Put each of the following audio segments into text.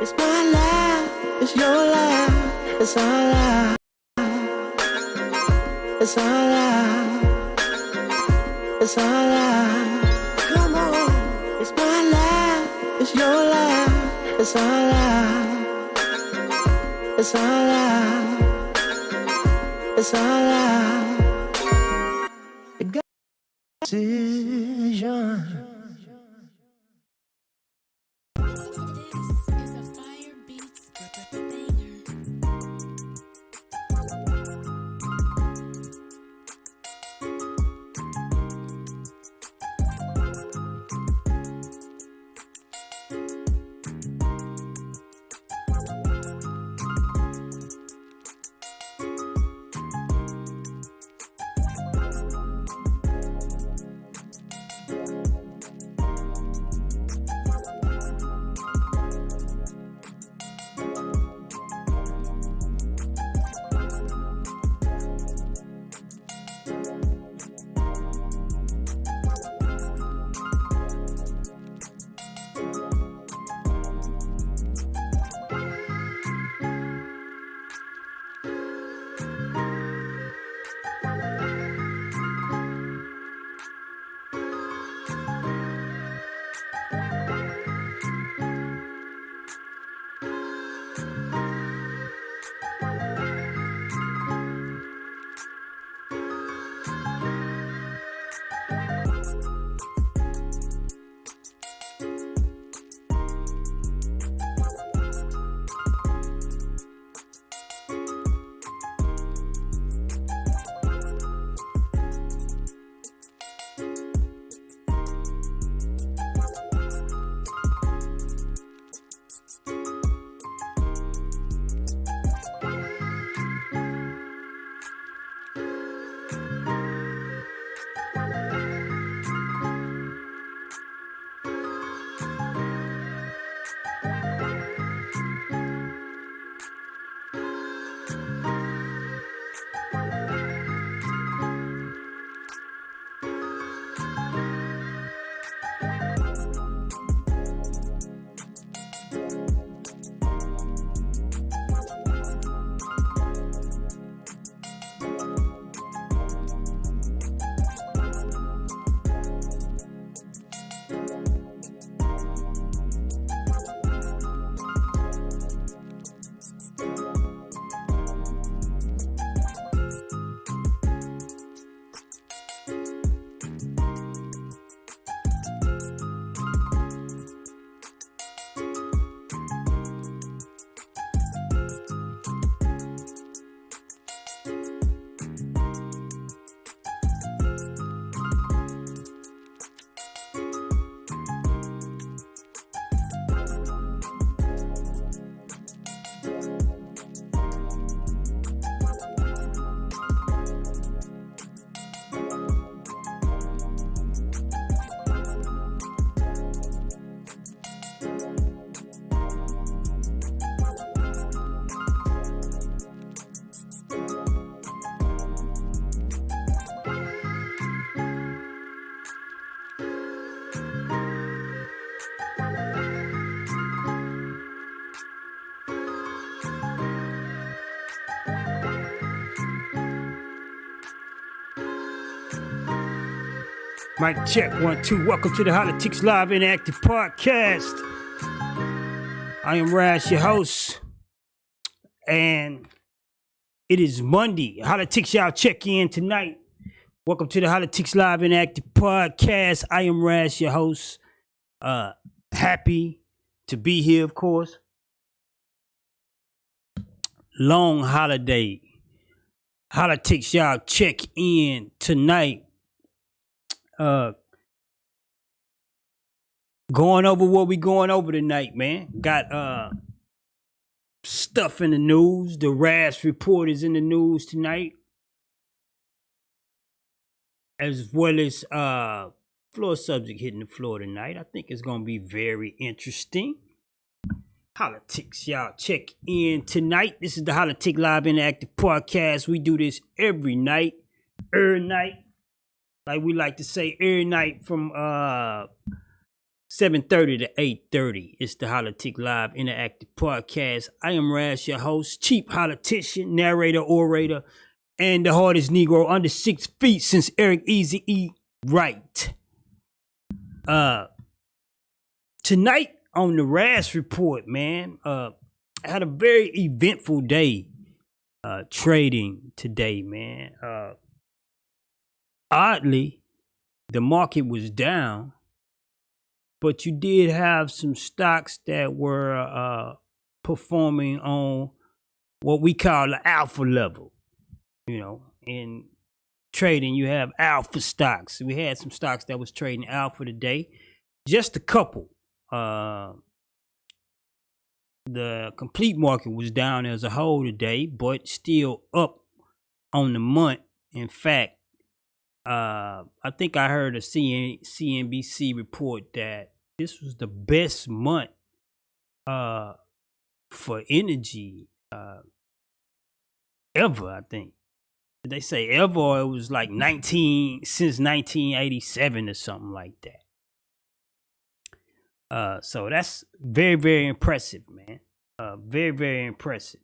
It's my life, it's your life, it's our life, it's our life, it's our life. Come on, it's my life, it's your life, it's our life, it's our life, it's our life. It got decision. Mic check, 1, 2. Welcome to the Hollatics Live Interactive Podcast. I am Raz, your host, and it is Monday. Hollatics, y'all check in tonight. Welcome to the Hollatics Live Interactive Podcast. I am Raz, your host. Happy to be here, of course. Long holiday. Hollatics, y'all check in tonight. Going over what we going over tonight, man. Got stuff in the news. The Raz report is in the news tonight, as well as floor subject hitting the floor tonight. I think it's gonna be very interesting. Hollatics, y'all check in tonight. This is the Hollatic Live Interactive Podcast. We do this every night, like we like to say, every night from 7:30 to 8:30. It's the Holla-tics Live Interactive Podcast. I am Raz, your host, chief politician, narrator, orator, and the hardest Negro under 6 feet since Eric Easy E. Wright. Tonight on the Raz Report, man, I had a very eventful day trading today, man. Oddly, the market was down, but you did have some stocks that were performing on what we call the alpha level. You know, in trading, you have alpha stocks. We had some stocks that was trading alpha today, just a couple. The complete market was down as a whole today, but still up on the month. In fact, I think I heard a CNBC report that this was the best month for energy ever. I think, did they say ever, or it was like since 1987 or something like that. So that's very, very impressive, man. Very, very impressive.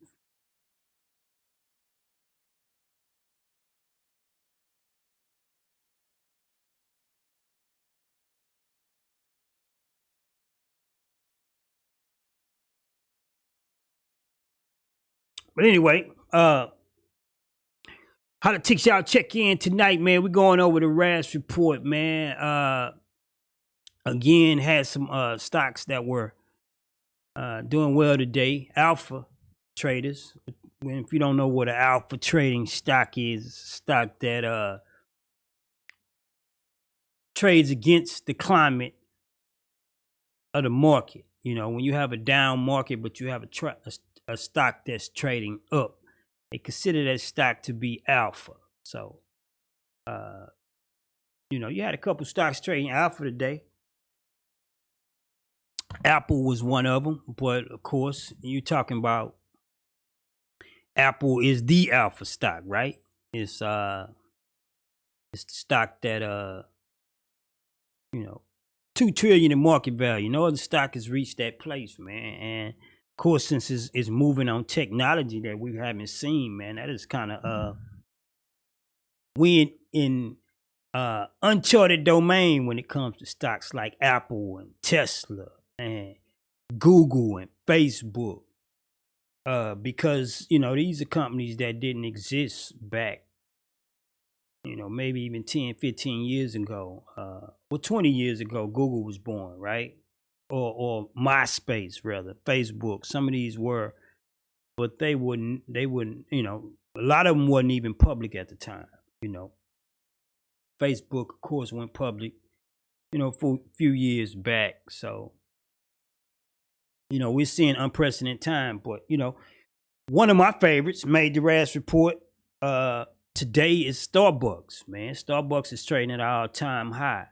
But anyway, Hollatics, y'all check in tonight, man. We're going over the Raz Report, man. Again, had some stocks that were doing well today. Alpha traders. If you don't know what an alpha trading stock is, it's a stock that trades against the climate of the market. You know, when you have a down market, but you have a stock that's trading up, they consider that stock to be alpha. So, you know, you had a couple stocks trading alpha today. Apple was one of them, but of course, you're talking about Apple is the alpha stock, right? It's the stock that you know, $2 trillion in market value. No other stock has reached that place, man. And of course, since it's moving on technology that we haven't seen, man, that is kind of we in uncharted domain when it comes to stocks like Apple and Tesla and Google and Facebook, because, you know, these are companies that didn't exist back, you know, maybe even 10, 15 years ago. Well, 20 years ago, Google was born, right? Or MySpace, rather, Facebook. Some of these were, but they wouldn't, you know, a lot of them wasn't even public at the time, you know. Facebook, of course, went public, you know, for a few years back. So, you know, we're seeing unprecedented time. But, you know, one of my favorites made the Raz Report today is Starbucks, man. Starbucks is trading at an all-time high.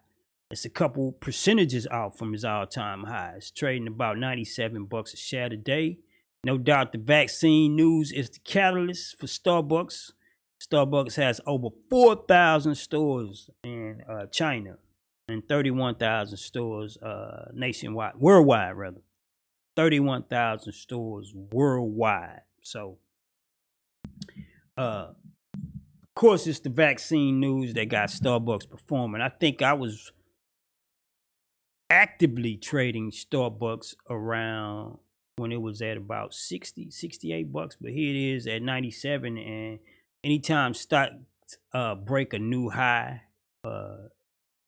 It's a couple percentages out from its all-time high. It's trading about $97 a share today. No doubt the vaccine news is the catalyst for Starbucks. Starbucks has over 4,000 stores in China and 31,000 stores worldwide rather. 31,000 stores worldwide. So, of course, it's the vaccine news that got Starbucks performing. I think I was actively trading Starbucks around when it was at about $68, but here it is at 97. And anytime stocks break a new high,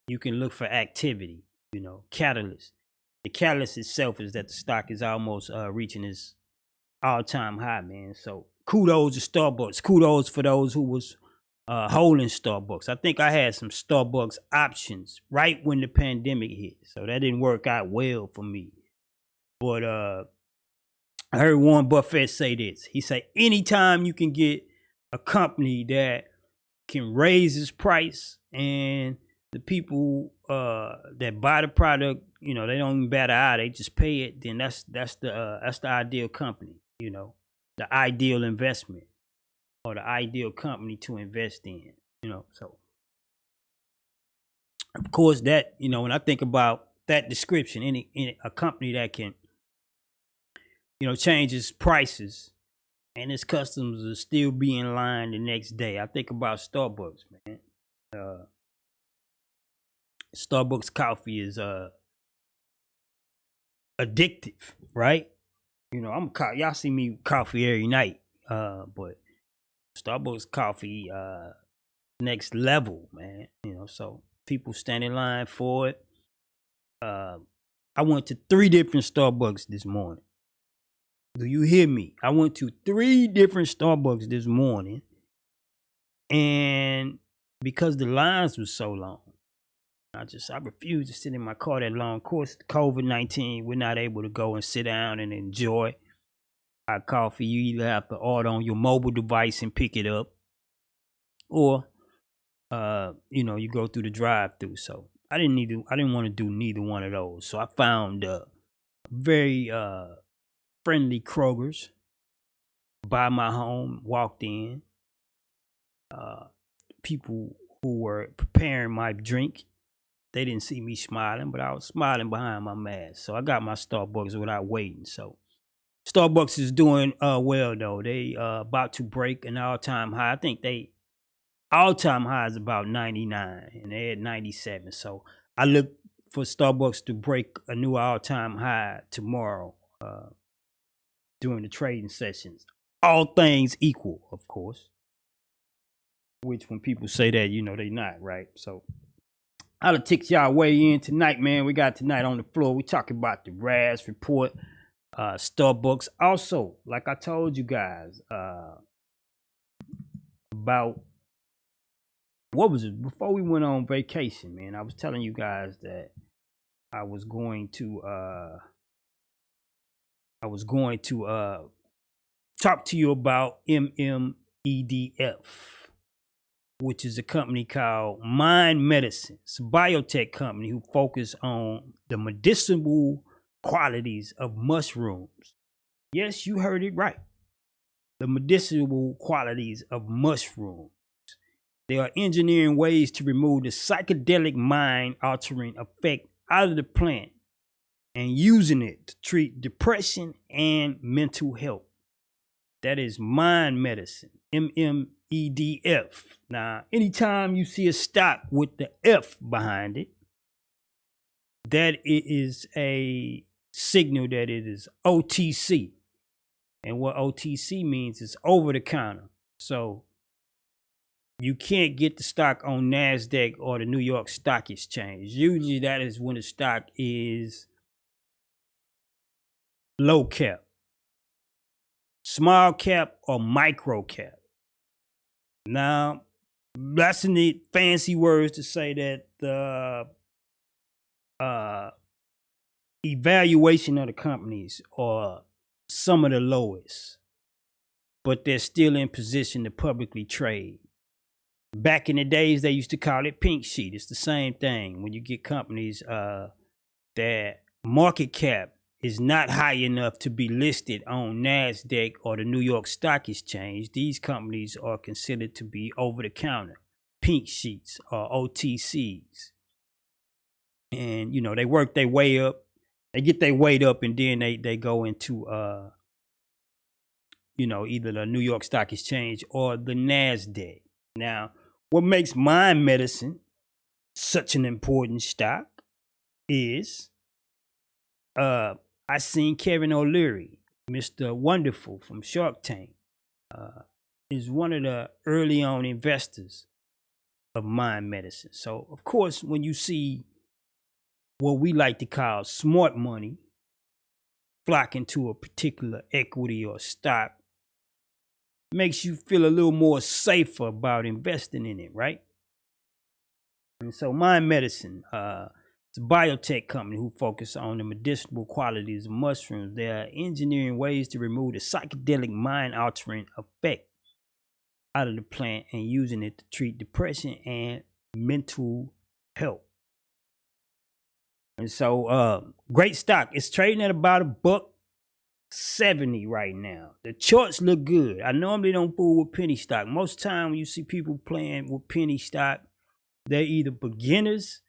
you can look for activity, you know, catalyst. The catalyst itself is that the stock is almost reaching its all-time high, man. So kudos to Starbucks. Kudos for those who was holding Starbucks. I think I had some Starbucks options right when the pandemic hit, so that didn't work out well for me. But I heard Warren Buffett say this. He said, anytime you can get a company that can raise its price and the people that buy the product, you know, they don't even bat an eye, they just pay it, then that's the ideal company, you know, the ideal investment or the ideal company to invest in, you know. So of course that, you know, when I think about that description. Any a company that can, changes prices and its customers will still be in line the next day. I think about Starbucks, man. Uh, Starbucks coffee is addictive, right? Y'all see me coffee every night, but Starbucks coffee next level, man. So people stand in line for it. I went to 3 different Starbucks this morning. Do you hear me? I went to 3 different Starbucks this morning, and because the lines were so long, I refused to sit in my car that long. Of course, COVID-19, we're not able to go and sit down and enjoy our coffee. You either have to order on your mobile device and pick it up, or you go through the drive-through. So I didn't want to do neither one of those. So I found very friendly Kroger's by my home. Walked in. People who were preparing my drink, they didn't see me smiling, but I was smiling behind my mask. So I got my Starbucks without waiting. So Starbucks is doing well though. They about to break an all-time high. I think they all-time high is about 99 and they're at 97. So I look for Starbucks to break a new all-time high tomorrow during the trading sessions. All things equal, of course. Which when people say that, they not, right? So Holla-tics, y'all weigh in tonight, man. We got tonight on the floor. We talking about the RAS report, Starbucks. Also, like I told you guys, about what was it before we went on vacation, man? I was telling you guys that I was going to talk to you about MMEDF, which is a company called Mind Medicine. It's a biotech company who focus on the medicinal qualities of mushrooms. Yes, you heard it right. The medicinal qualities of mushrooms. They are engineering ways to remove the psychedelic mind-altering effect out of the plant and using it to treat depression and mental health. That is Mind Medicine, MMEDF. Now, anytime you see a stock with the F behind it, that is a signal that it is OTC. And what OTC means is over the counter. So you can't get the stock on NASDAQ or the New York Stock Exchange. Usually that is when the stock is low cap, small cap, or micro cap. Now, that's in the fancy words to say that the evaluation of the companies are some of the lowest, but they're still in position to publicly trade. Back in the days, they used to call it pink sheet. It's the same thing. When you get companies that market cap is not high enough to be listed on NASDAQ or the New York Stock Exchange, these companies are considered to be over-the-counter, pink sheets or OTCs. And, they work their way up. They get their weight up and then they go into, either the New York Stock Exchange or the NASDAQ. Now, what makes Mind Medicine such an important stock is I seen Kevin O'Leary, Mr. Wonderful from Shark Tank, is one of the early on investors of Mind Medicine. So, of course, when you see what we like to call smart money flocking to a particular equity or stock, makes you feel a little more safer about investing in it, right? And so Mind Medicine, it's a biotech company who focus on the medicinal qualities of mushrooms. They are engineering ways to remove the psychedelic mind-altering effect out of the plant and using it to treat depression and mental health. And so, great stock. It's trading at about $1.70 right now. The charts look good. I normally don't fool with penny stock. Most of the time when you see people playing with penny stock, they're either beginners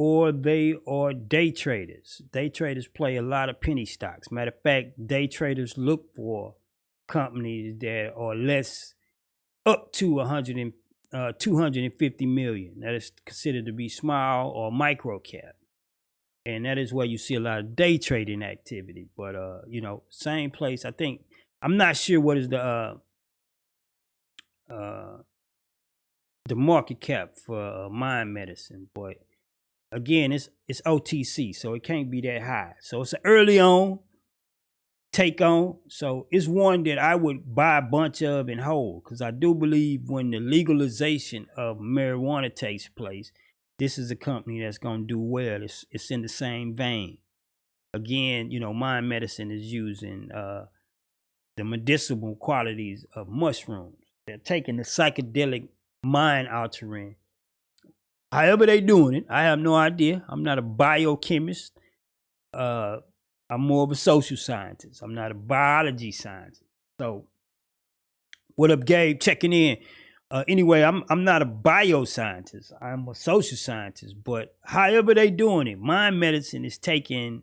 or they are day traders. Day traders play a lot of penny stocks. Matter of fact, day traders look for companies that are less up to 250 million. That is considered to be small or micro cap. And that is where you see a lot of day trading activity. But same place. I think I'm not sure what is the market cap for mind medicine, but again, it's OTC, so it can't be that high. So it's an early on take on. So it's one that I would buy a bunch of and hold, because I do believe when the legalization of marijuana takes place, this is a company that's going to do well. It's in the same vein. Again, mind medicine is using the medicinal qualities of mushrooms. They're taking the psychedelic mind altering. However they doing it, I have no idea. I'm not a biochemist. I'm more of a social scientist. I'm not a biology scientist. So, what up, Gabe? Checking in. Anyway, I'm not a bioscientist. I'm a social scientist. But however they doing it, mind medicine is taking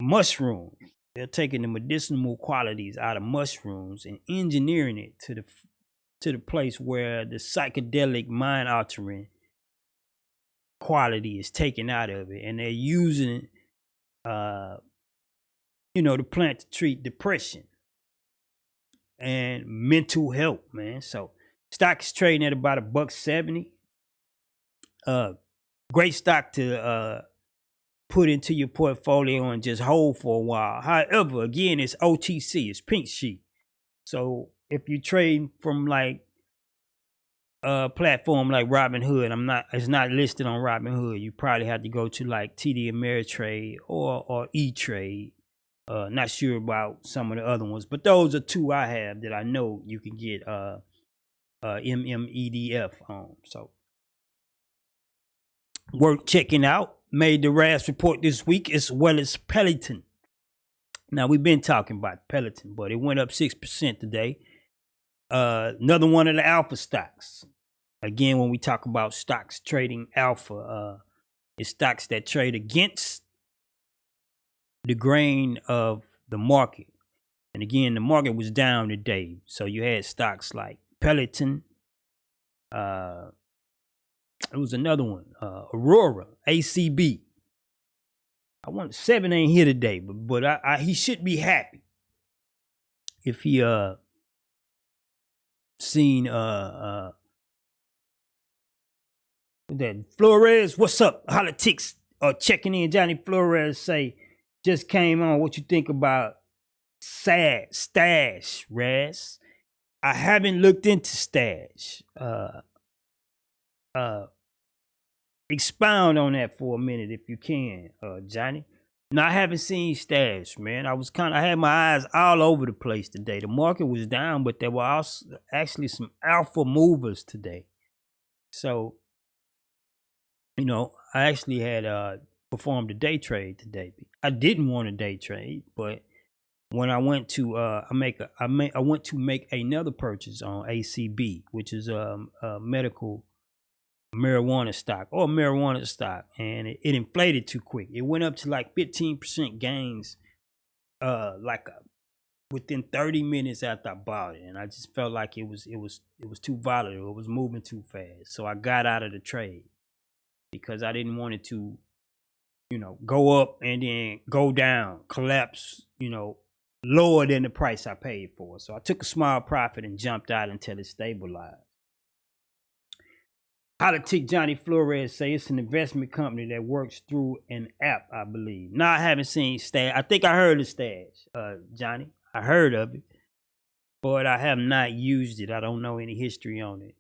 mushrooms. They're taking the medicinal qualities out of mushrooms and engineering it to the place where the psychedelic mind altering quality is taken out of it, and they're using the plant to treat depression and mental health, man. So stock is trading at about $1.70. Great stock to put into your portfolio and just hold for a while. However, again, it's OTC, it's pink sheet. So if you trade from like a platform like Robinhood, it's not listed on Robinhood. You probably have to go to like TD Ameritrade or E-Trade. Not sure about some of the other ones, but those are two I have that I know you can get MMEDF on. So worth checking out. Made the RAS report this week, as well as Peloton. Now, we've been talking about Peloton, but it went up 6% today. Another one of the alpha stocks. Again, when we talk about stocks trading alpha, it's stocks that trade against the grain of the market. And again, the market was down today. So you had stocks like Peloton. It was another one, Aurora, ACB. I want 7 ain't here today, but he should be happy if he seen that Flores. What's up, Hollatics? Checking in. Johnny Flores say just came on. What you think about Stash, Raz? I haven't looked into Stash. Expound on that for a minute if you can, Johnny. Now, I haven't seen Stash, man. I had my eyes all over the place today. The market was down, but there were also actually some alpha movers today. So, I actually had performed a day trade today. I didn't want a day trade, but when I went to I went to make another purchase on ACB, which is a medical marijuana stock, and it inflated too quick. It went up to like 15% gains within 30 minutes after I bought it, and I just felt like it was too volatile. It was moving too fast, so I got out of the trade because I didn't want it to go up and then go down, collapse, lower than the price I paid for. So I took a small profit and jumped out until it stabilized. Holla-tics Johnny Flores say it's an investment company that works through an app, I believe. No, I haven't seen Stash. I think I heard of Stash, Johnny. I heard of it, but I have not used it. I don't know any history on it.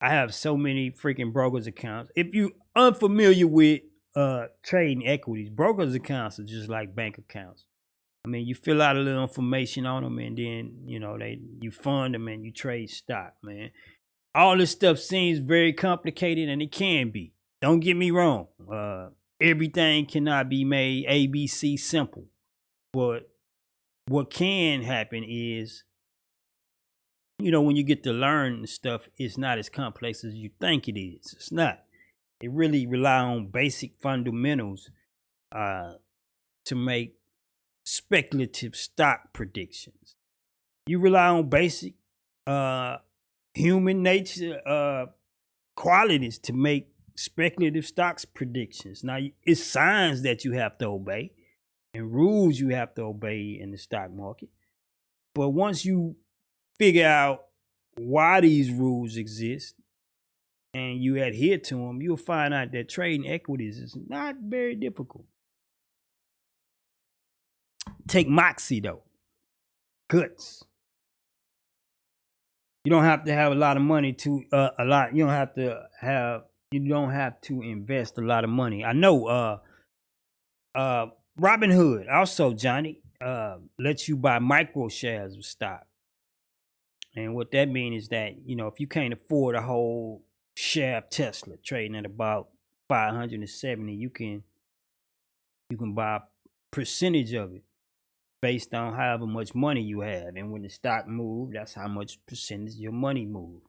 I have so many freaking brokers accounts. If you unfamiliar with trading equities, brokers accounts are just like bank accounts. I mean, you fill out a little information on them, and then you fund them and you trade stock, man. All this stuff seems very complicated, and it can be. Don't get me wrong. Everything cannot be made ABC simple. But what can happen is, when you get to learn stuff, it's not as complex as you think it is. It's not. They really rely on basic fundamentals to make speculative stock predictions. You rely on basic human nature qualities to make speculative stocks predictions. Now, it's signs that you have to obey and rules you have to obey in the stock market. But once you figure out why these rules exist and you adhere to them, you'll find out that trading equities is not very difficult. Take moxie though, guts. You don't have to have a lot of money to a lot. You don't have to have. You don't have to invest a lot of money. I know. Robinhood also, Johnny, lets you buy micro shares of stock. And what that means is that, if you can't afford a whole share of Tesla trading at about 570, you can buy a percentage of it based on however much money you have. And when the stock moves, that's how much percentage your money moves,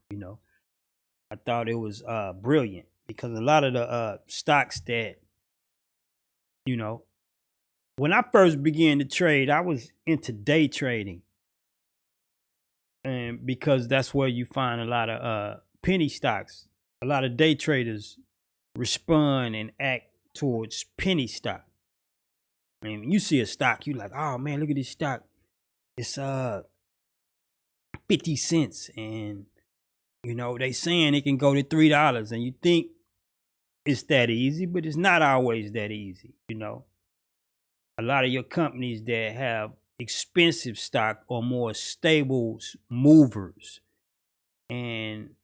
I thought it was brilliant because a lot of the stocks that, when I first began to trade, I was into day trading. And because that's where you find a lot of penny stocks. A lot of day traders respond and act towards penny stock. I mean, when you see a stock, you like, oh man, look at this stock. It's 50 cents. And, they saying it can go to $3. And you think it's that easy, but it's not always that easy, A lot of your companies that have expensive stock are more stable movers, and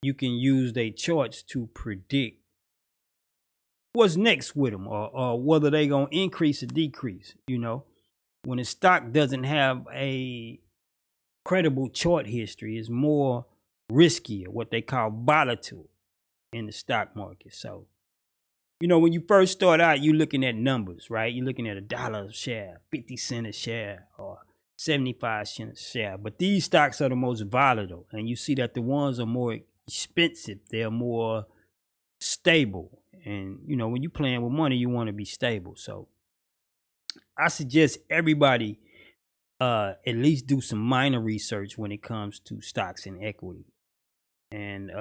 you can use their charts to predict what's next with them or whether they're going to increase or decrease. When a stock doesn't have a credible chart history, it's more riskier, what they call volatile in the stock market. So when you first start out, you're looking at numbers, right? You're looking at $1 a share, 50 cents a share, or 75 cents a share. But these stocks are the most volatile. And you see that the ones are more expensive. They're more stable. And, when you're playing with money, you want to be stable. So I suggest everybody at least do some minor research when it comes to stocks and equity. And,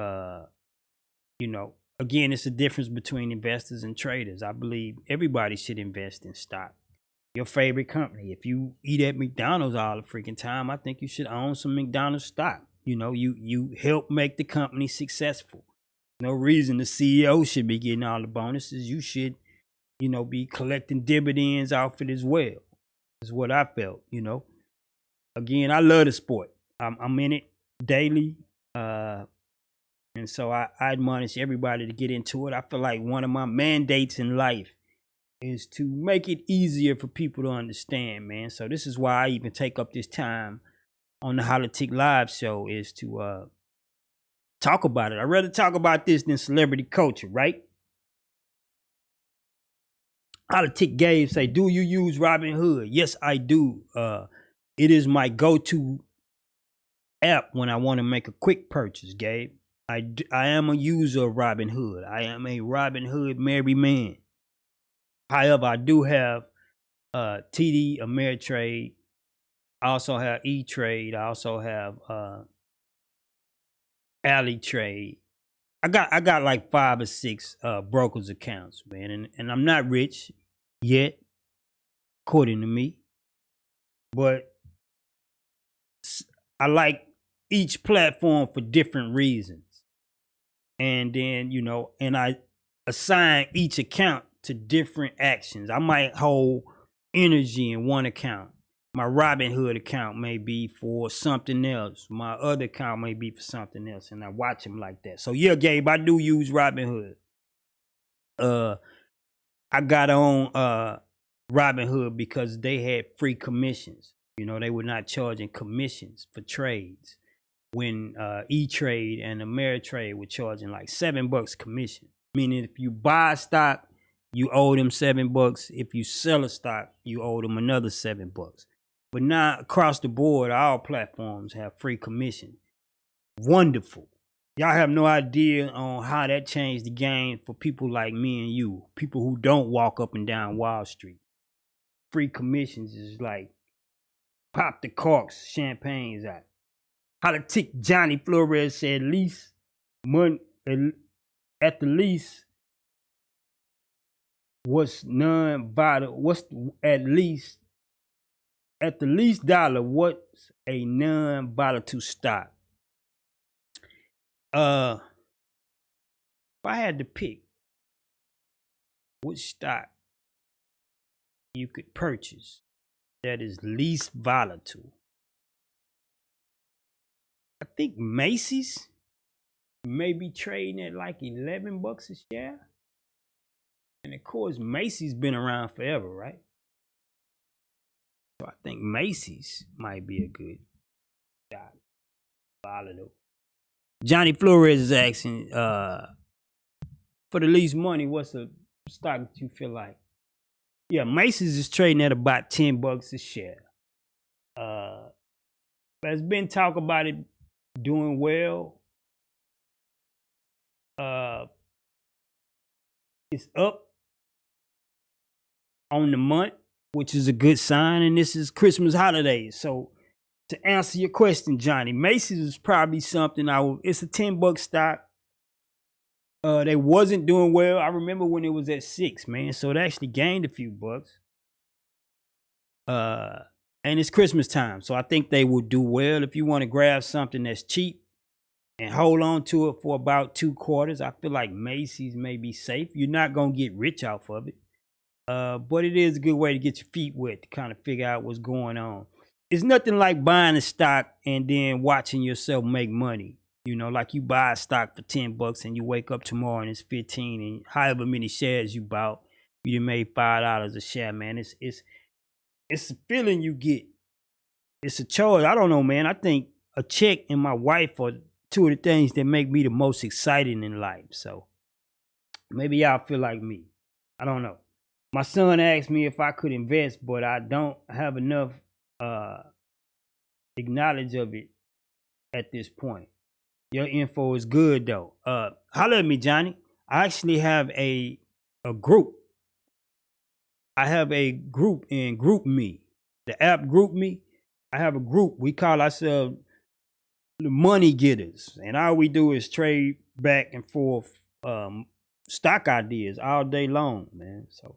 again, it's a difference between investors and traders. I believe everybody should invest in stock. Your favorite company. If you eat at McDonald's all the freaking time, I think you should own some McDonald's stock. You help make the company successful. No reason the CEO should be getting all the bonuses. You should, be collecting dividends off it as well. Is what I felt, Again, I love the sport. I'm in it daily. And so I admonish everybody to get into it. I feel like one of my mandates in life is to make it easier for people to understand, man. So this is why I even take up this time on the Holla-tics live show is to talk about it. I'd rather talk about this than celebrity culture, right? Holla-tics Gabe say, do you use Robinhood? Yes, I do. It is my go-to app when I want to make a quick purchase, Gabe. I am a user of Robinhood. I am a Robinhood merry man. However, I do have TD Ameritrade. I also have E-Trade. I also have Alley Trade. I got like 5 or 6 brokers accounts, man, and I'm not rich yet, according to me. But I like each platform for different reasons. And then, and I assign each account to different actions. I might hold energy in one account. My Robinhood account may be for something else. My other account may be for something else. And I watch them like that. So yeah, Gabe, I do use Robinhood. I got on Robinhood because they had free commissions. They were not charging commissions for trades. When E-Trade and Ameritrade were charging like $7 commission. Meaning if you buy a stock, you owe them $7. If you sell a stock, you owe them another $7. But now across the board, all platforms have free commission. Wonderful. Y'all have no idea on how that changed the game for people like me and you, people who don't walk up and down Wall Street. Free commissions is like pop the corks, champagne's out. Holla-tics Johnny Flores said at the least what's non-vital. What's at the least dollar? What's a non-volatile stock? If I had to pick which stock you could purchase that is least volatile, I think Macy's may be trading at like $11 a share. And of course, Macy's been around forever, right? So I think Macy's might be a good stock. Volatile. Johnny Flores is asking, for the least money, what's a stock that you feel like? Yeah, Macy's is trading at about $10 a share. There's been talk about it doing well. It's up on the month, which is a good sign, and this is Christmas holidays. So to answer your question, Johnny, Macy's is probably something it's a $10 stock. They wasn't doing well. I remember when it was at 6, man. So it actually gained a few bucks. And it's Christmas time, so I think they will do well. If you want to grab something that's cheap and hold on to it for about 2 quarters, I feel like Macy's may be safe. You're not gonna get rich off of it, but it is a good way to get your feet wet to kind of figure out what's going on. It's nothing like buying a stock and then watching yourself make money. You know, like you buy a stock for $10 and you wake up tomorrow and it's 15, and however many shares you bought, you made $5 a share, man. It's a feeling you get. It's a choice. I don't know, man. I think a check and my wife are two of the things that make me the most exciting in life. So maybe y'all feel like me. I don't know. My son asked me if I could invest, but I don't have enough knowledge of it at this point. Your info is good though. Holler at me, Johnny. I actually have a group. I have a group in Group Me. The app Group Me. I have a group. We call ourselves the Money Getters. And all we do is trade back and forth stock ideas all day long, man. So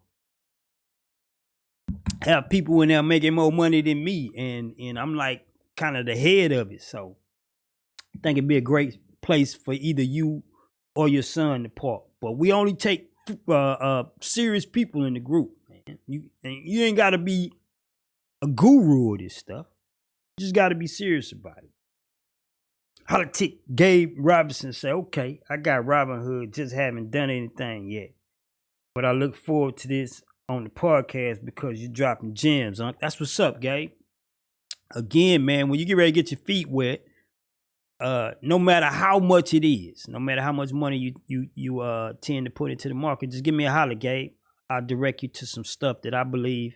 have people in there making more money than me. And I'm like kind of the head of it. So I think it'd be a great place for either you or your son to park. But we only take serious people in the group, man. You ain't got to be a guru of this stuff. You just got to be serious about it. Holla-tics Gabe Robinson said, okay, I got Robinhood, just haven't done anything yet. But I look forward to this on the podcast because you're dropping gems. Huh? That's what's up, Gabe. Again, man, when you get ready to get your feet wet, no matter how much it is, no matter how much money you tend to put into the market, just give me a holler, Gabe. I'll direct you to some stuff that I believe,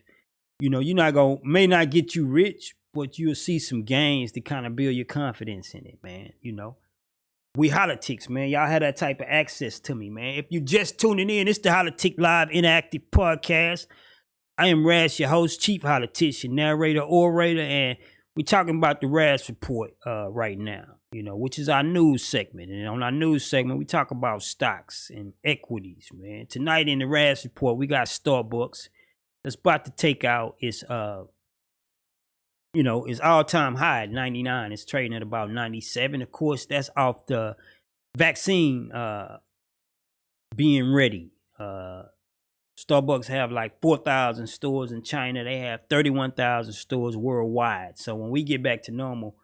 you know, may not get you rich, but you'll see some gains to kind of build your confidence in it, man. You know, we Hollatics, man. Y'all have that type of access to me, man. If you just tuning in, it's the Holla-tics Live Interactive Podcast. I am Raz, your host, chief Holla-tician, narrator, orator, and we're talking about the Raz Report right now, you know, which is our news segment. And on our news segment, we talk about stocks and equities, man. Tonight in the Raz Report, we got Starbucks that's about to take out its its all-time high at 99. It's trading at about 97. Of course, that's off the vaccine being ready. Starbucks have like 4,000 stores in China. They have 31,000 stores worldwide. So when we get back to normal,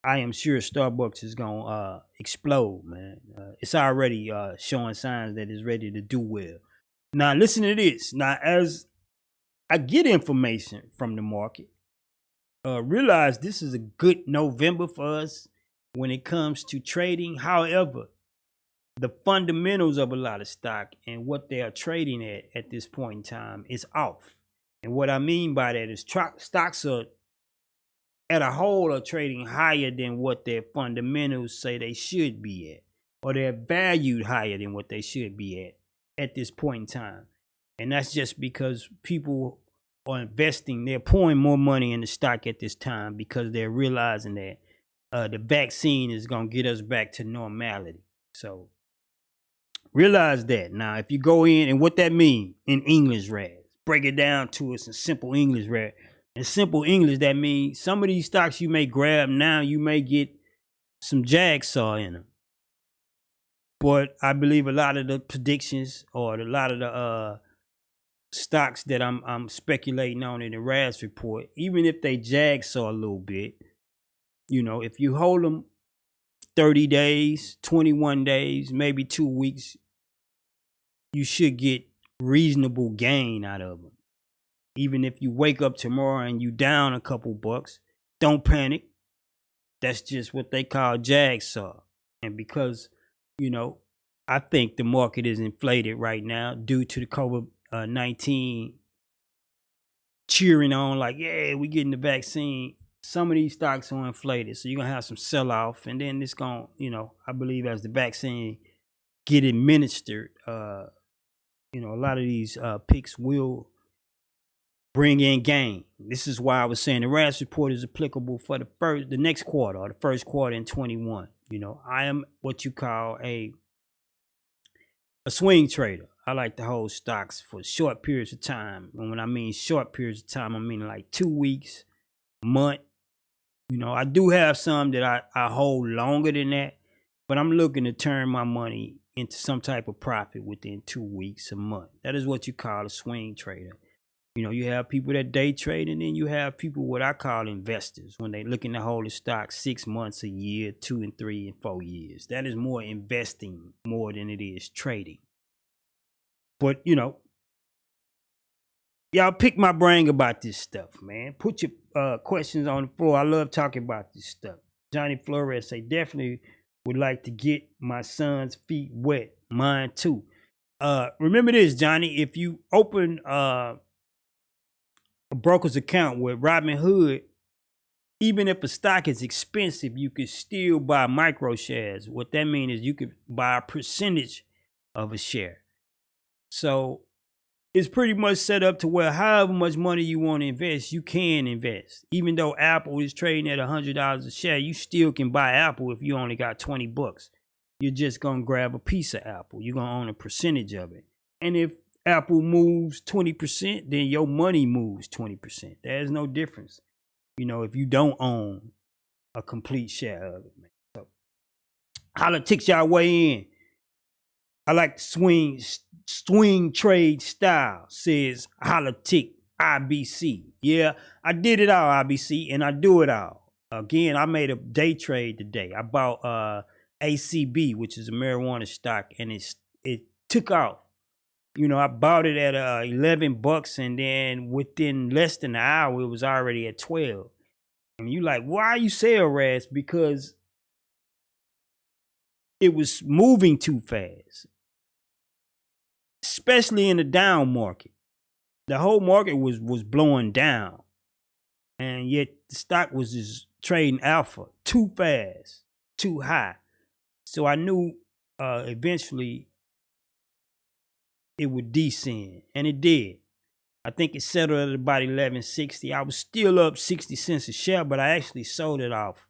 I am sure Starbucks is going to explode, man. It's already showing signs that it's ready to do well. Now, listen to this. Now, as I get information from the market, realize this is a good November for us when it comes to trading. However, the fundamentals of a lot of stock and what they are trading at this point in time is off. And what I mean by that is stocks are at a whole are trading higher than what their fundamentals say they should be at. or they're valued higher than what they should be at this point in time. And that's just because people are investing, they're pouring more money in the stock at this time because they're realizing that the vaccine is going to get us back to normality. So realize that. Now, if you go in and what that means in English, Raz, break it down to us in simple English, Raz. In simple English, that means some of these stocks you may grab now, you may get some jigsaw in them. But I believe a lot of the predictions or a lot of the stocks that I'm speculating on in the Raz report, even if they jigsaw a little bit, you know, if you hold them 30 days, 21 days, maybe 2 weeks, you should get reasonable gain out of them. Even if you wake up tomorrow and you down a couple bucks, don't panic. That's just what they call jigsaw. And because, you know, I think the market is inflated right now due to the COVID-19 cheering on like, yeah, we getting the vaccine. Some of these stocks are inflated. So you're going to have some sell-off. And then it's going to, you know, I believe as the vaccine get administered, you know, a lot of these picks will bring in gain. This is why I was saying the Raz report is applicable for the next quarter or the first quarter in 21. You know, I am what you call a swing trader. I like to hold stocks for short periods of time. And when I mean short periods of time, I mean like 2 weeks, a month. You know, I do have some that I hold longer than that, but I'm looking to turn my money into some type of profit within 2 weeks, a month. That is what you call a swing trader. You know, you have people that day trade, and then you have people what I call investors when they looking to hold a stock 6 months, a year, 2 and 3 and 4 years. That is more investing more than it is trading. But, you know, y'all pick my brain about this stuff, man. Put your questions on the floor. I love talking about this stuff. Johnny Flores say, definitely would like to get my son's feet wet. Mine too. Remember this, Johnny. If you open a broker's account with Robinhood, even if a stock is expensive, you could still buy micro shares. What that means is you could buy a percentage of a share. So it's pretty much set up to where however much money you want to invest, you can invest. Even though Apple is trading at $100 a share, you still can buy Apple if you only got 20 bucks. You're just going to grab a piece of Apple. You're going to own a percentage of it. And if Apple moves 20%, then your money moves 20%. There's no difference, you know, if you don't own a complete share of it, man. So, Holla-tics y'all weigh in. I like the swing trade style, says Holla-tic IBC. Yeah, I did it all, IBC, and I do it all. Again, I made a day trade today. I bought ACB, which is a marijuana stock, and it took off. You know, I bought it at 11 bucks, and then within less than an hour, it was already at 12. And you like, why you sell, Raz? Because it was moving too fast, especially in the down market. The whole market was blowing down, and yet the stock was just trading alpha too fast, too high. So I knew eventually it would descend, and it did. I think it settled at about 11.60. I was still up 60 cents a share, but I actually sold it off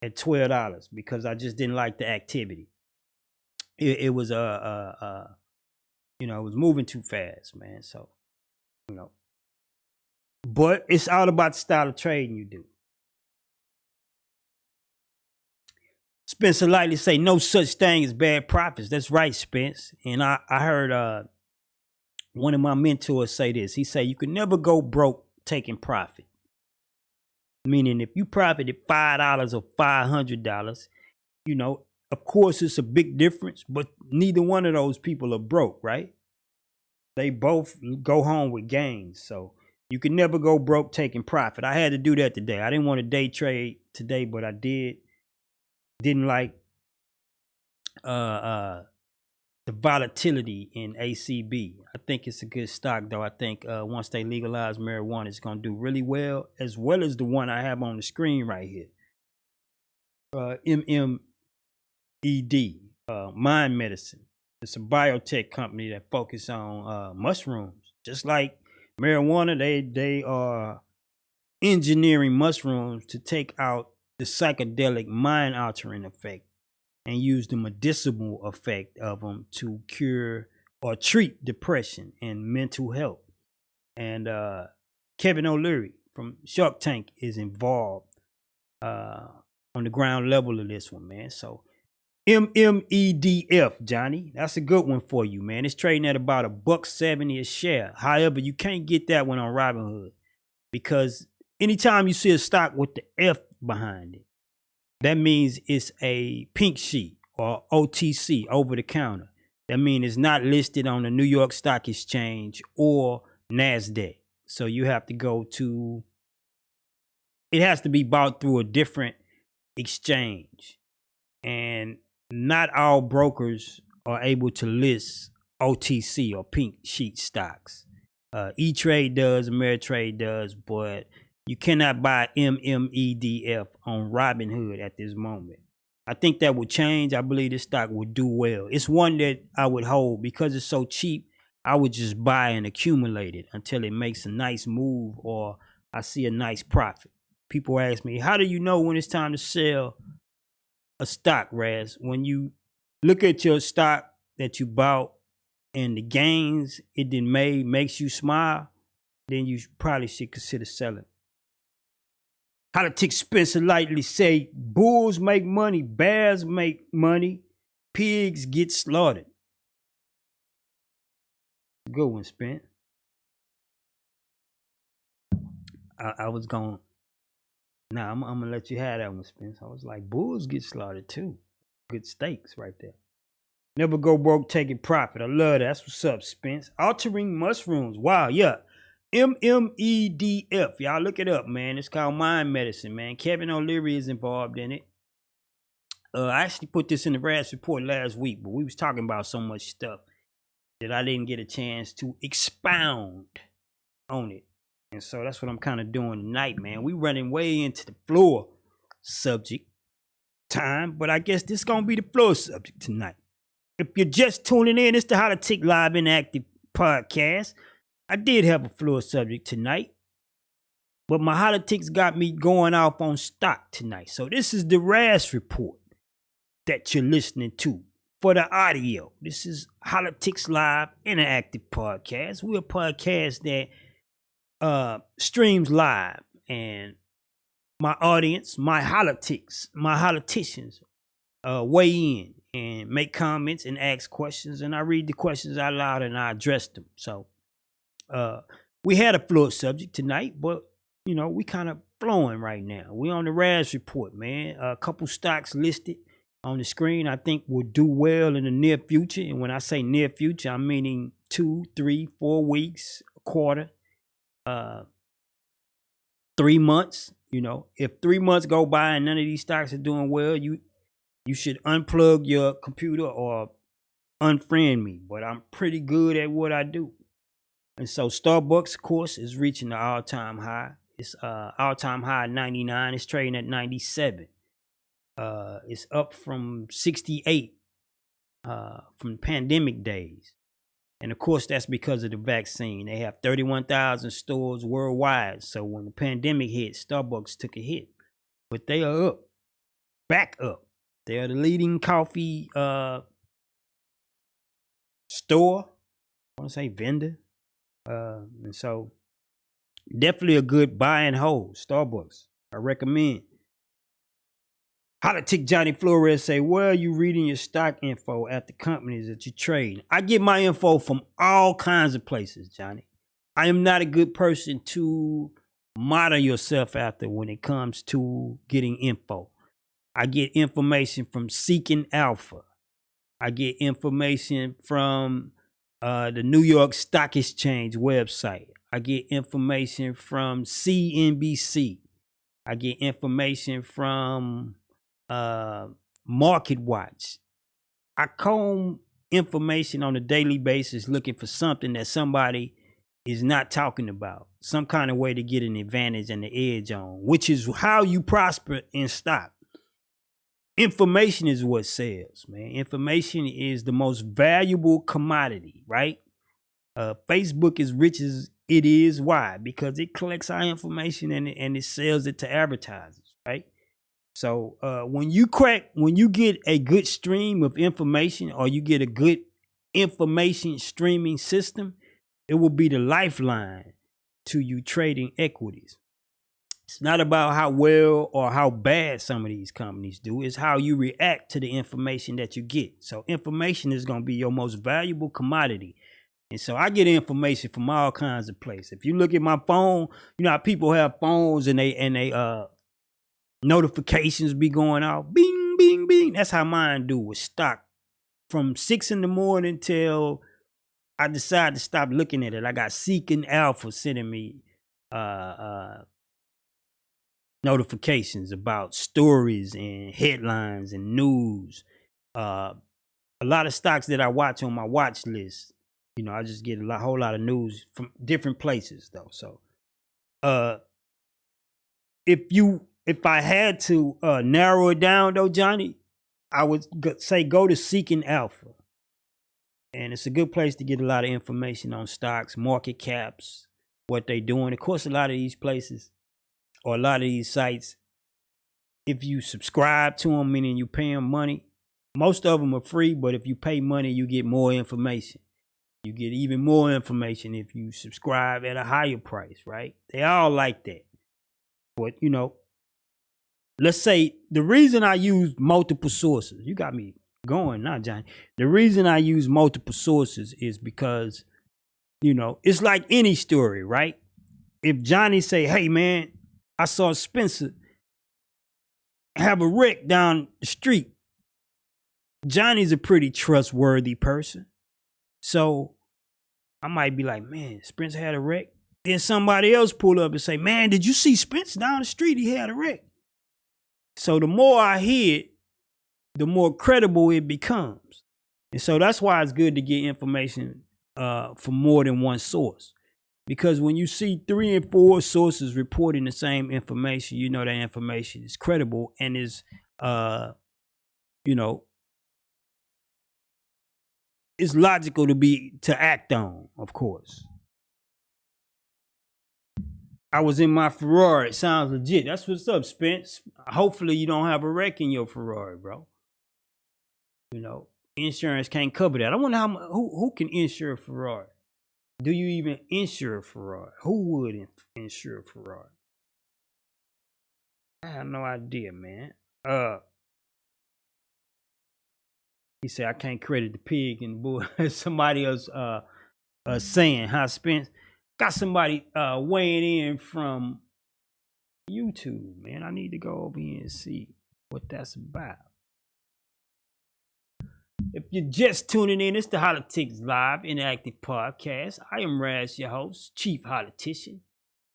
at $12 because I just didn't like the activity. It was you know, it was moving too fast, man. So, you know, but it's all about the style of trading you do. Spencer Lightly say no such thing as bad profits. That's right, Spence. And I heard one of my mentors say this. He said you can never go broke taking profit. Meaning if you profited $5 or $500, you know, of course it's a big difference, but neither one of those people are broke, right? They both go home with gains. So you can never go broke taking profit. I had to do that today. I didn't want to day trade today, but I did. Didn't like the volatility in ACB. I think it's a good stock, though. I think once they legalize marijuana, it's going to do really well, as the one I have on the screen right here. MMED. Mind Medicine. It's a biotech company that focus on mushrooms. Just like marijuana, they are engineering mushrooms to take out the psychedelic mind altering effect and use the medicinal effect of them to cure or treat depression and mental health. And Kevin O'Leary from Shark Tank is involved uh, on the ground level of this one, man. So MMEDF, Johnny, that's a good one for you, man. It's trading at about $1.70 a share. However, you can't get that one on Robinhood because anytime you see a stock with the F behind it, that means it's a pink sheet or OTC, over the counter. That means it's not listed on the New York Stock Exchange or NASDAQ. So you have to go to, it has to be bought through a different exchange. And not all brokers are able to list OTC or pink sheet stocks. E-Trade does, Ameritrade does, but you cannot buy MMEDF on Robinhood at this moment. I think that would change. I believe this stock would do well. It's one that I would hold because it's so cheap. I would just buy and accumulate it until it makes a nice move or I see a nice profit. People ask me, how do you know when it's time to sell a stock, Raz? When you look at your stock that you bought and the gains it then made makes you smile, then you probably should consider selling. Holla-tics Spencer lightly say, bulls make money, bears make money, pigs get slaughtered. Good one, Spence. I was going, I'm going to let you have that one, Spence. I was like, bulls get slaughtered too. Good steaks right there. Never go broke taking profit. I love that. That's what's up, Spence. Altering mushrooms. Wow, yeah. MMEDF. Y'all look it up, man. It's called Mind Medicine, man. Kevin O'Leary is involved in it. I actually put this in the Raz report last week, but we was talking about so much stuff that I didn't get a chance to expound on it. And so that's what I'm kind of doing tonight, man. We running way into the floor subject time, but I guess this is going to be the floor subject tonight. If you're just tuning in, it's the Holla-tics Live and Active podcast. I did have a floor subject tonight, but my Holla-tics got me going off on stock tonight. So this is the Raz report that you're listening to for the audio. This is Holla-tics Live Interactive Podcast. We're a podcast that streams live, and my audience, my Holla-tics, my Holla-ticians weigh in and make comments and ask questions, and I read the questions out loud and I address them. So we had a floor subject tonight, but you know, we kind of flowing right now. We on the Raz report, man. A couple stocks listed on the screen I think will do well in the near future. And when I say near future, I'm meaning 2, 3, 4 weeks, a quarter, 3 months. You know, if 3 months go by and none of these stocks are doing well, you should unplug your computer or unfriend me. But I'm pretty good at what I do. And so Starbucks, of course, is reaching the all-time high. It's all-time high 99. It's trading at 97. It's up from 68 from pandemic days. And of course, that's because of the vaccine. They have 31,000 stores worldwide. So when the pandemic hit, Starbucks took a hit. But they are up, back up. They are the leading coffee store, I want to say vendor. And so definitely a good buy and hold. Starbucks, I recommend. Holla-tics Johnny Flores say, where are you reading your stock info at the companies that you trade? I get my info from all kinds of places, Johnny. I am not a good person to model yourself after when it comes to getting info. I get information from Seeking Alpha. I get information from the New York Stock Exchange website. I get information from CNBC. I get information from Market Watch. I comb information on a daily basis looking for something that somebody is not talking about, some kind of way to get an advantage and the edge on, which is how you prosper in stock. information is what sells, man. Information is the most valuable commodity, right? Facebook is rich as it is. Why? Because it collects our information and it sells it to advertisers, right? So when you get a good stream of information, or you get a good information streaming system, it will be the lifeline to you trading equities. It's not about how well or how bad some of these companies do. It's how you react to the information that you get. So information is going to be your most valuable commodity. And so I get information from all kinds of places. If you look at my phone, you know how people have phones and they notifications be going out, bing, bing, bing. That's how mine do with stock. From 6 in the morning till I decide to stop looking at it. I got Seeking Alpha sending me notifications about stories and headlines and news. A lot of stocks that I watch on my watch list, you know, I just get a whole lot of news from different places though. So if I had to narrow it down though, Johnny, I would say go to Seeking Alpha. And it's a good place to get a lot of information on stocks, market caps, what they're doing. Of course, a lot of these places or a lot of these sites, if you subscribe to them, meaning you pay them money, most of them are free, but if you pay money, you get more information. You get even more information if you subscribe at a higher price, right? They all like that. But, you know, let's say the reason I use multiple sources, you got me going now, Johnny. The reason I use multiple sources is because, you know, it's like any story, right? If Johnny say, hey, man, I saw Spencer have a wreck down the street, Johnny's a pretty trustworthy person. So I might be like, man, Spencer had a wreck. Then somebody else pull up and say, man, did you see Spencer down the street? He had a wreck. So the more I hear it, the more credible it becomes. And so that's why it's good to get information from more than one source. Because when you see 3 and 4 sources reporting the same information, you know that information is credible and is, you know, it's logical to act on, of course. I was in my Ferrari. It sounds legit. That's what's up, Spence. Hopefully you don't have a wreck in your Ferrari, bro. You know, insurance can't cover that. I wonder who can insure a Ferrari. Do you even insure a Ferrari? Who would insure a Ferrari? I have no idea, man. He said I can't credit the pig and the bull. Somebody else saying, huh, Spence? Got somebody weighing in from YouTube, man. I need to go over here and see what that's about. If you're just tuning in, it's the Hollatics Live Interactive Podcast. I am Raz, your host, Chief Hollatician,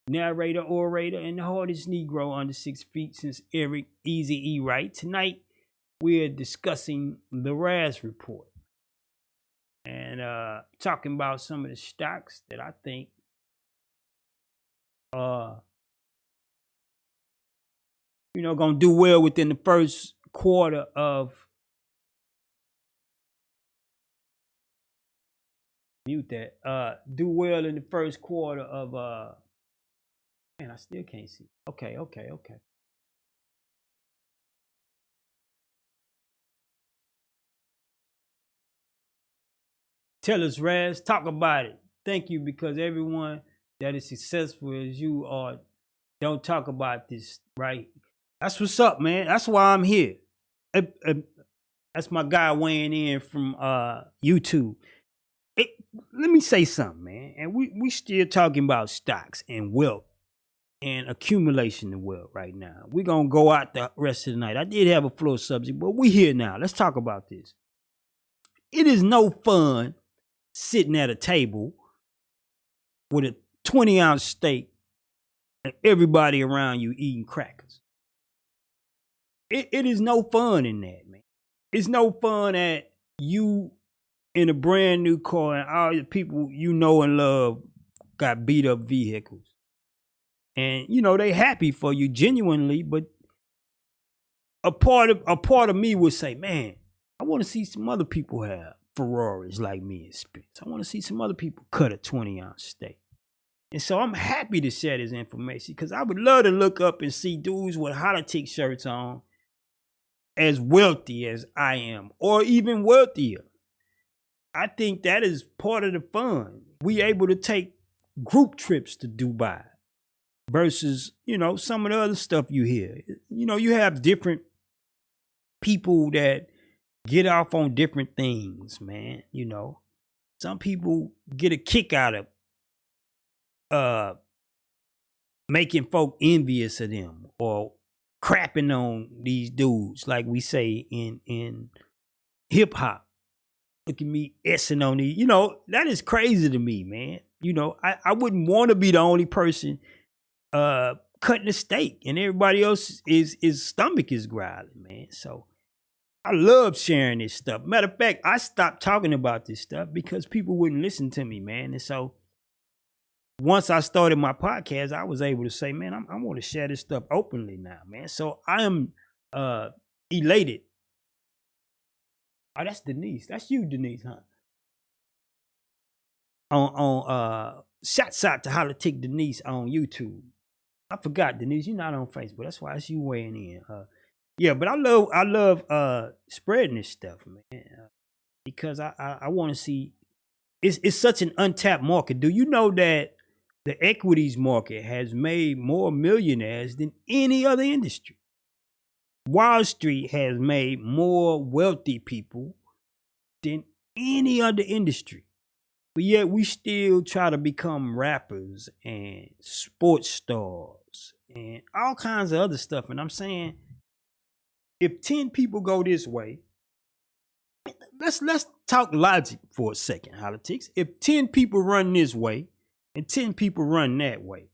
narrator, orator, and the hardest Negro under 6 feet since Eric Easy E. Wright. Tonight, we're discussing the Raz Report and talking about some of the stocks that I think you know, gonna do well within the first quarter of do well in the first quarter of man, I still can't see. Okay. Tell us, Raz, talk about it. Thank you, because everyone that is successful as you are don't talk about this, right? That's what's up, man. That's why I'm here. That's my guy weighing in from YouTube. Let me say something, man. And we still talking about stocks and wealth and accumulation of wealth right now. We're going to go out the rest of the night. I did have a floor subject, but we here now. Let's talk about this. It is no fun sitting at a table with a 20-ounce steak and everybody around you eating crackers. It is no fun in that, man. It's no fun at you in a brand new car and all the people you know and love got beat up vehicles. And, you know, they happy for you genuinely, but a part of me would say, man, I want to see some other people have Ferraris like me and Spence. I want to see some other people cut a 20-ounce steak. And so I'm happy to share this information because I would love to look up and see dudes with Holla-tics shirts on as wealthy as I am, or even wealthier. I think that is part of the fun. We able to take group trips to Dubai versus, some of the other stuff you hear. You have different people that get off on different things, man. Some people get a kick out of making folk envious of them or crapping on these dudes, like we say in hip hop. Look at me essing on these. That is crazy to me, man. I wouldn't want to be the only person cutting a steak and everybody else his stomach is growling, man. So I love sharing this stuff. Matter of fact, I stopped talking about this stuff because people wouldn't listen to me, man. And so once I started my podcast, I was able to say, man, I want to share this stuff openly now, man. So I am elated. Oh, that's Denise. That's you, Denise, huh? Shouts out to Holla-tics Denise on YouTube. I forgot, Denise, you're not on Facebook. That's why it's you weighing in. Yeah, but I love spreading this stuff, man, because I want to see. It's such an untapped market. Do you know that the equities market has made more millionaires than any other industry? Wall Street has made more wealthy people than any other industry. But yet we still try to become rappers and sports stars and all kinds of other stuff. And I'm saying, if 10 people go this way, let's talk logic for a second, Hollatics. If 10 people run this way and 10 people run that way,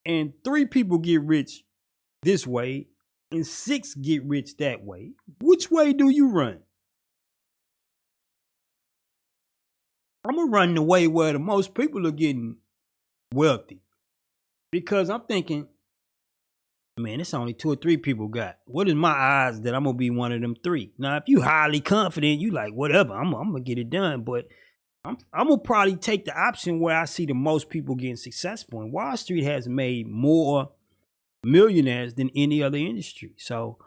and 3 people get rich this way and 6 get rich that way, which way do you run? I'm gonna run the way where the most people are getting wealthy, because I'm thinking, man, it's only 2 or 3 people got. What is my odds that I'm gonna be one of them 3? Now, if you highly confident, you like whatever, I'm gonna get it done. But I'm gonna probably take the option where I see the most people getting successful. And Wall Street has made more millionaires than any other industry. So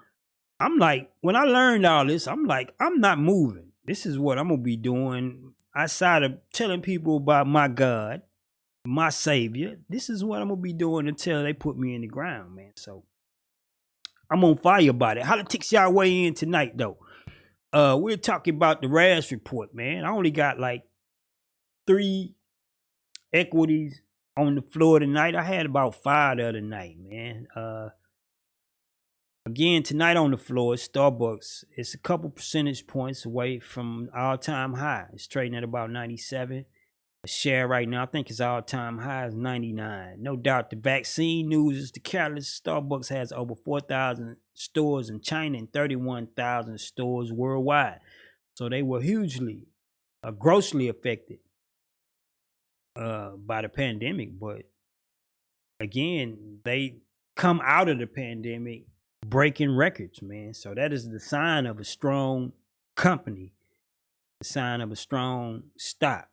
I'm like, when I learned all this, I'm like, I'm not moving. This is what I'm gonna be doing. Outside of telling people about my God, my Savior, this is what I'm gonna be doing until they put me in the ground, man. So I'm on fire about it. Hollatics, y'all weigh in tonight, though. We're talking about the RAS report, man. I only got like 3 equities on the floor tonight. I had about 5 the other night, man. Again, tonight on the floor, Starbucks. It's a couple percentage points away from all-time high. It's trading at about 97. A share right now, I think its all-time high is 99. No doubt the vaccine news is the catalyst. Starbucks has over 4,000 stores in China and 31,000 stores worldwide. So they were hugely, grossly affected by the pandemic. But again, they come out of the pandemic breaking records, man. So that is the sign of a strong company, the sign of a strong stock.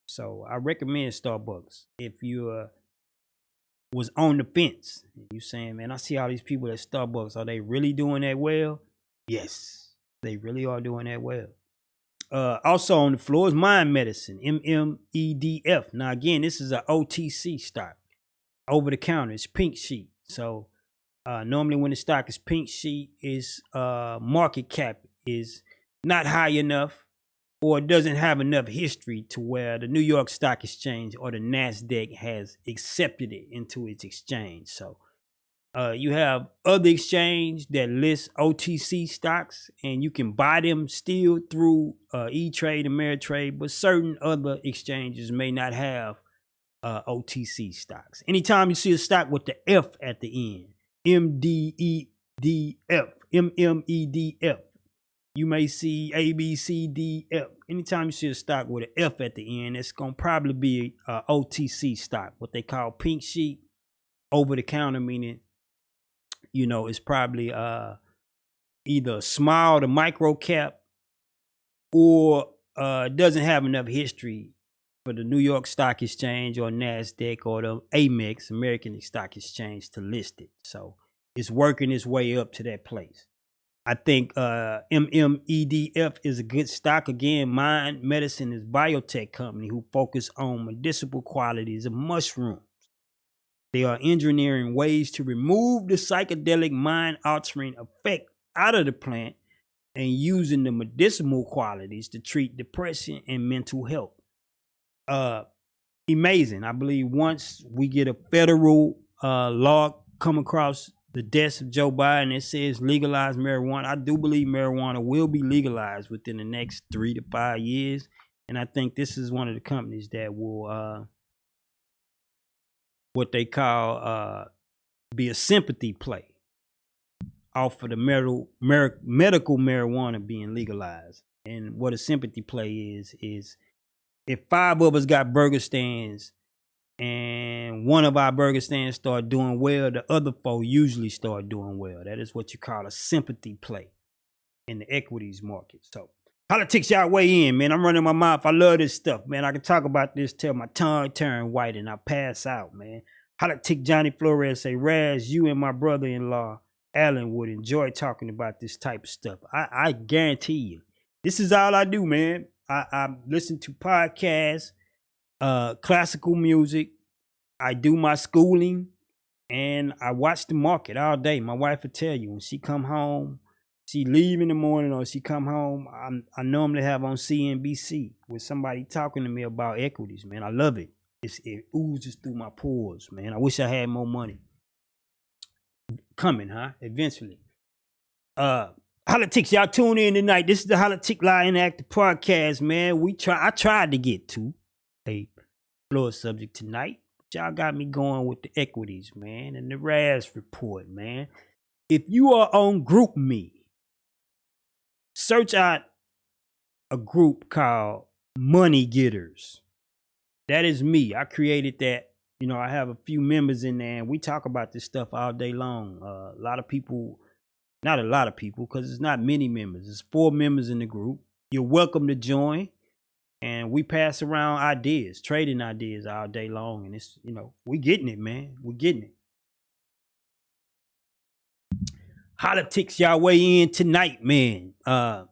So I recommend Starbucks. If you was on the fence, you saying, man, I see all these people at Starbucks. Are they really doing that well? Yes, they really are doing that well. Also on the floor is Mind Medicine, MMEDF. Now again, this is an OTC stock, over the counter. It's pink sheet. So normally when the stock is pink sheet, its market cap is not high enough, or it doesn't have enough history to where the New York Stock Exchange or the NASDAQ has accepted it into its exchange. So you have other exchange that list OTC stocks, and you can buy them still through E-Trade and Ameritrade, but certain other exchanges may not have OTC stocks. Anytime you see a stock with the F at the end, MDEDF, MMEDF. You may see ABCDF. Anytime you see a stock with an F at the end, it's going to probably be a OTC stock, what they call pink sheet, over the counter, meaning, it's probably either small to micro cap or doesn't have enough history for the New York Stock Exchange or NASDAQ or the Amex, American Stock Exchange, to list it. So it's working its way up to that place. I think MMEDF is a good stock. Again, Mind Medicine is a biotech company who focus on medicinal qualities of mushrooms. They are engineering ways to remove the psychedelic mind-altering effect out of the plant and using the medicinal qualities to treat depression and mental health. Amazing. I believe once we get a federal law come across the desk of Joe Biden that says legalize marijuana, I do believe marijuana will be legalized within the next 3 to 5 years. And I think this is one of the companies that will what they call be a sympathy play off of the medical marijuana being legalized. And what a sympathy play is if 5 of us got burger stands and one of our burger stands start doing well, the other 4 usually start doing well. That is what you call a sympathy play in the equities market. So Holla-tics, y'all weigh in, man. I'm running my mouth. I love this stuff, man. I can talk about this till my tongue turn white and I pass out, man. Holla-tic Johnny Flores say, Raz, you and my brother-in-law, Alan, would enjoy talking about this type of stuff. I guarantee you. This is all I do, man. I listen to podcasts, classical music. I do my schooling, and I watch the market all day. My wife will tell you when she come home, she leave in the morning or she come home, I normally have on CNBC with somebody talking to me about equities, man. I love it. It oozes through my pores, man. I wish I had more money. Coming, huh? Eventually. Holla-tics, y'all tune in tonight. This is the Holla-tic Live and Active Podcast, man. I tried to get to a floor subject tonight. But y'all got me going with the equities, man, and the Raz report, man. If you are on GroupMe, search out a group called Money Getters. That is me. I created that. You know, I have a few members in there, and we talk about this stuff all day long. A lot of people, not a lot of people, because it's not many members. It's 4 members in the group. You're welcome to join. And we pass around ideas, trading ideas all day long. And it's, you know, we getting it, man. We getting it. Holla-tics, y'all weigh in tonight, man. How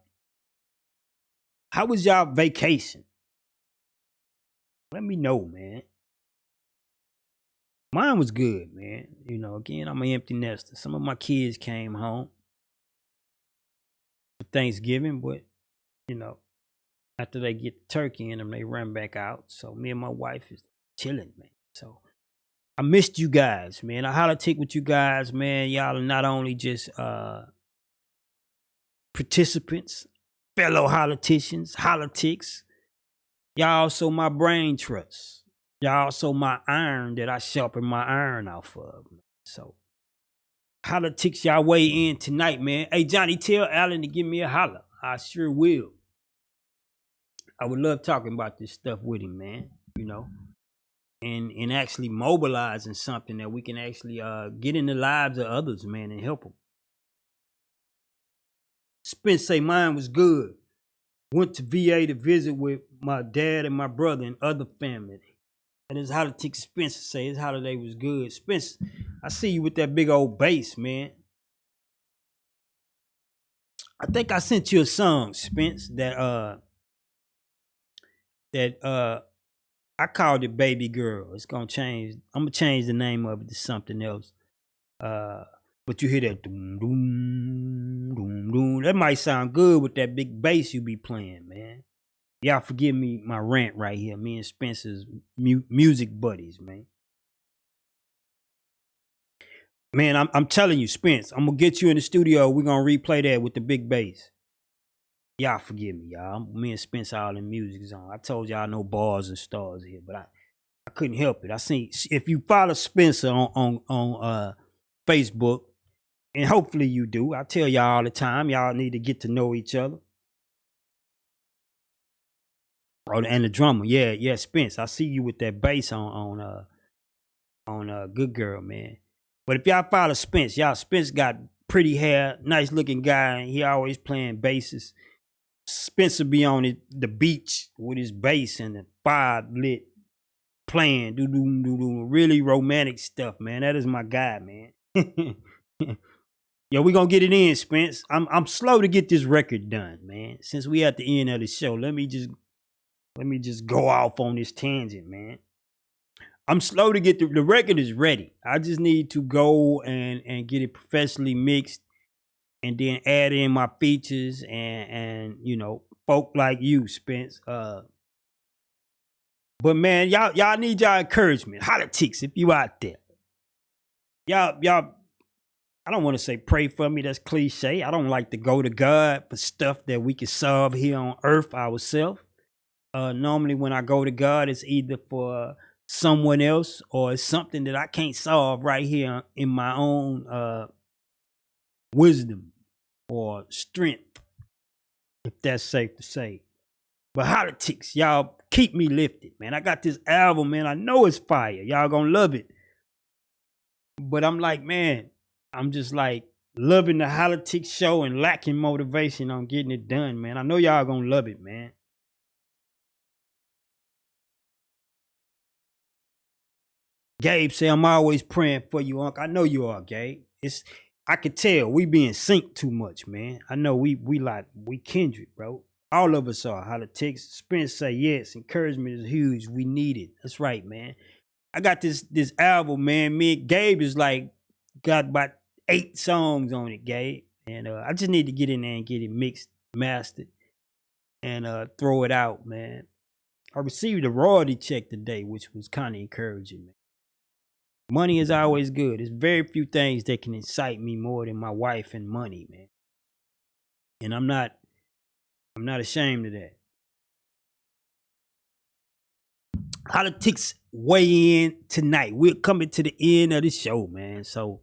was y'all vacation? Let me know, man. Mine was good, man. You know, again, I'm an empty nester. Some of my kids came home for Thanksgiving, but, you know, after they get the turkey in them, they run back out. So me and my wife is chilling, man. So I missed you guys, man. I Holla-tic with you guys, man. Y'all are not only just participants, fellow Holla-ticians, Holla-tics. Y'all also my brain trust. Y'all also my iron that I sharpen my iron off of. Man. So Holla-tics, y'all weigh in tonight, man. Hey, Johnny, tell Alan to give me a holler. I sure will. I would love talking about this stuff with him, man. You know, and actually mobilizing something that we can actually get in the lives of others, man, and help them. Spence say mine was good. Went to VA to visit with my dad and my brother and other family. And his Holla-tic Spencer say his holiday was good. Spence, I see you with that big old bass, man. I think I sent you a song, Spence, that I called it Baby Girl. It's gonna change. I'm gonna change the name of it to something else. But you hear that doom doom doom doom. That might sound good with that big bass you be playing, man. Y'all forgive me my rant right here. Me and Spencer's music buddies, man. Man, I'm telling you, Spence, I'm gonna get you in the studio. We're gonna replay that with the big bass. Y'all forgive me, y'all. Me and Spence all in music zone. I told y'all no bars and stars here, but I couldn't help it. I seen if you follow Spencer on Facebook, and hopefully you do. I tell y'all all the time, y'all need to get to know each other. Oh, and the drummer, yeah, Spence. I see you with that bass on Good Girl, man. But if y'all follow Spence, Spence got pretty hair, nice looking guy, and he always playing basses. Spencer be on the beach with his bass and the fire lit, playing, really romantic stuff, man. That is my guy, man. Yo, we gonna get it in, Spence. I'm slow to get this record done, man. Since we at the end of the show, let me just go off on this tangent, man. I'm slow to get the record is ready. I just need to go and get it professionally mixed, and then add in my features and folk like you, Spence. But man, y'all need y'all encouragement. Hollatics, if you out there. Y'all, I don't want to say pray for me, that's cliche. I don't like to go to God for stuff that we can solve here on earth ourselves. Normally when I go to God, it's either for someone else or it's something that I can't solve right here in my own wisdom or strength, if that's safe to say. But Hollatics, y'all keep me lifted, man. I got this album, man. I know it's fire. Y'all gonna love it. But I'm like, man, I'm just like loving the Hollatics show and lacking motivation on getting it done, man. I know y'all gonna love it, man. Gabe say, I'm always praying for you, Unc. I know you are, Gabe. I could tell we be in sync too much, man. I know we kindred, bro. All of us are. Hollatics. Spence say yes. Encouragement is huge. We need it. That's right, man. I got this album, man. Me and Gabe is like got about 8 songs on it, Gabe. And I just need to get in there and get it mixed, mastered, and throw it out, man. I received a royalty check today, which was kind of encouraging, man. Money is always good. There's very few things that can excite me more than my wife and money, man. And I'm not ashamed of that. Hollatics weigh in tonight. We're coming to the end of the show, man. So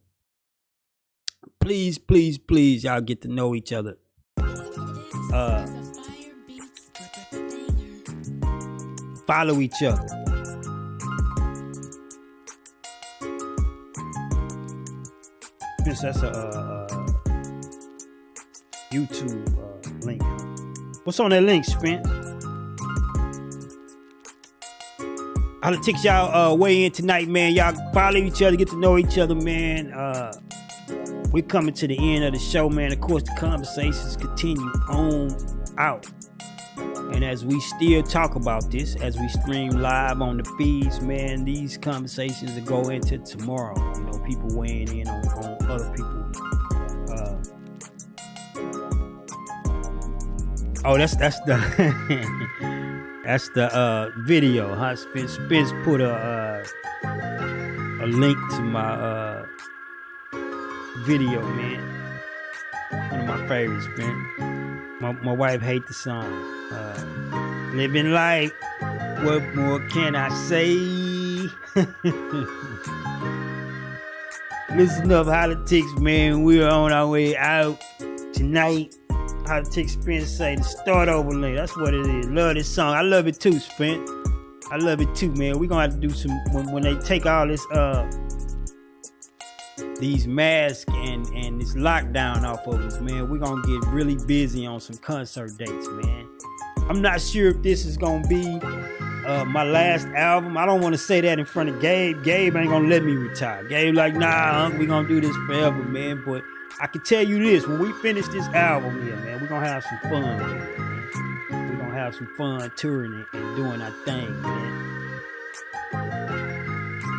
please, please, please, y'all get to know each other. Follow each other. That's a YouTube link. What's on that link, Spence? Hollatics, y'all weigh in tonight, man. Y'all follow each other, get to know each other, man. We're coming to the end of the show, man. Of course, the conversations continue on out. And as we still talk about this, as we stream live on the feeds, man, these conversations will go into tomorrow. You know, people weighing in on other people. That's the that's the video, huh? Spence put a link to my video, man. One of my favorites, man. My wife hates the song. Living life, what more can I say? Listen up, Hollatics, man. We're on our way out tonight. Hollatics, Spence say the start over link. That's what it is. Love this song. I love it too, Spence. I love it too, man. We're gonna have to do some when they take all this these masks and this lockdown off of us, man. We're gonna get really busy on some concert dates, man. I'm not sure if this is gonna be my last album. I don't want to say that in front of Gabe. Gabe ain't gonna let me retire. Gabe like, nah, we gonna do this forever, man. But I can tell you this, when we finish this album here, man, we're gonna have some fun here, man. We're gonna have some fun touring and doing our thing, man.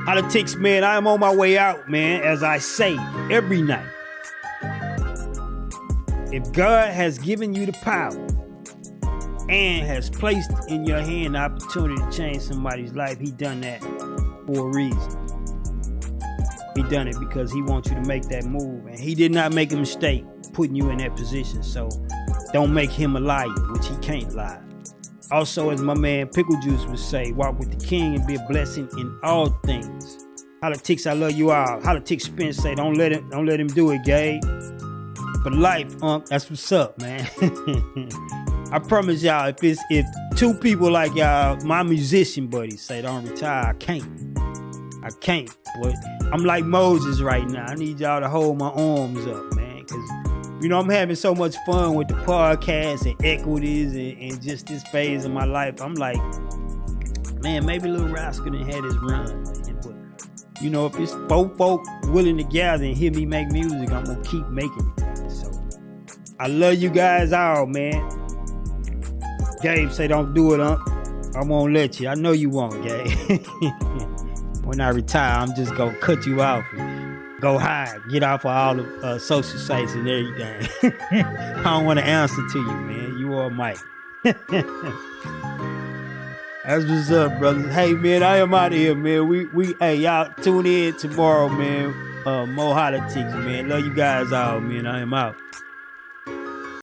Hollatics, man, I am on my way out, man, as I say every night. If God has given you the power and has placed in your hand the opportunity to change somebody's life, he done that for a reason. He done it because he wants you to make that move, and he did not make a mistake putting you in that position. So don't make him a liar, which he can't lie. Also, as my man Pickle Juice would say, walk with the king and be a blessing in all things. Hollatics, I love you all. Hollatics Spence say, don't let him do it, Gabe. For life, that's what's up, man. I promise y'all, if 2 people like y'all, my musician buddies say don't retire, I can't. But I'm like Moses right now. I need y'all to hold my arms up, man. You know, I'm having so much fun with the podcast and equities and just this phase of my life. I'm like, man, maybe Lil Rascal done had his run. But, you know, if it's folk willing to gather and hear me make music, I'm going to keep making it. So, I love you guys all, man. Gabe say don't do it, I won't let you. I know you won't, Gabe. When I retire, I'm just going to cut you off and go hide. Get off of all the social sites and everything. I don't want to answer to you, man. You or Mike. That's what's up, brothers. Hey, man, I am out of here, man. Hey, y'all tune in tomorrow, man. More Hollatics, man. Love you guys all, man. I am out.